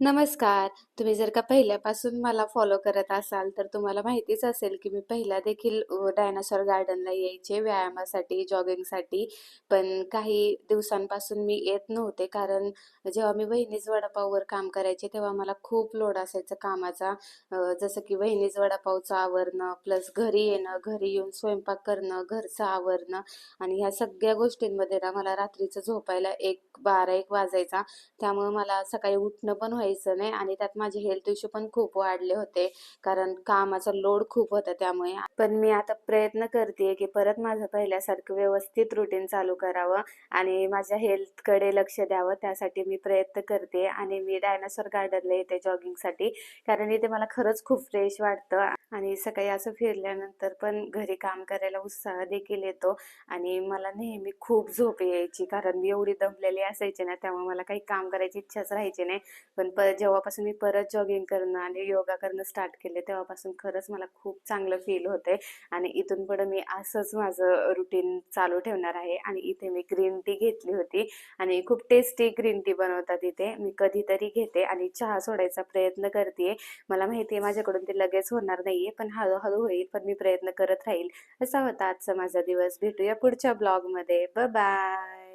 नमस्कार. तुम्ही जर का पहिल्यापासून मला फॉलो करत असाल, तर तुम्हाला माहितीच असेल, की मी पहिला देखील डायनासोर गार्डनला यायचे व्यायामासाठी, जॉगिंगसाठी. पण काही दिवसांपासून मी येत नव्हते, कारण जेव्हा मी वहिनीज वडापाववर काम करायचे, तेव्हा मला खूप लोड असायचा कामाचा. जसं की वहिनीज वडापावचं आवरणं, प्लस घरी येणं, घरी येऊन स्वयंपाक करणं, घरचं आवरणं आणि ह्या सगळ्या गोष्टींमध्ये ना मला रात्रीचं झोपायला 12-1 वाजायचा. त्यामुळे मला सकाळी उठणं पण व्हायचं नाही आणि त्यात माझे हेल्थ इश्यू पण खूप वाढले होते, कारण कामाचा लोड खूप होता त्यामुळे. पण मी आता प्रयत्न करते की परत माझं पहिल्यासारखं व्यवस्थित रुटीन चालू करावं आणि माझ्या हेल्थकडे लक्ष द्यावं. त्यासाठी मी प्रयत्न करते आणि मी डायनासोर गार्डनला येते जॉगिंगसाठी, कारण इथे मला खरंच खूप फ्रेश वाटतं आणि सकाळी असं फिरल्यानंतर पण घरी काम करायला उत्साह देखील येतो. आणि मला नेहमी खूप झोप यायची, कारण मी एवढी दमलेली असायचे ना, त्यामुळे मला काही काम करायची इच्छाच राहायची नाही. पण जेव्हापासून मी परत जॉगिंग करणं आणि योगा करणं स्टार्ट केले, तेव्हापासून खरंच मला खूप चांगलं फील होतंय आणि इथून पुढे मी असंच माझं रुटीन चालू ठेवणार आहे. आणि इथे मी ग्रीन टी घेतली होती आणि खूप टेस्टी ग्रीन टी बनवतात इथे. मी कधीतरी घेते आणि चहा सोडायचा प्रयत्न करते. मला माहिती आहे माझ्याकडून ते लगेच होणार नाहीये, पण हळू होईल. पण मी प्रयत्न करत राहील. असा होता आजचा माझा दिवस. भेटूया पुढच्या ब्लॉगमध्ये. बाय.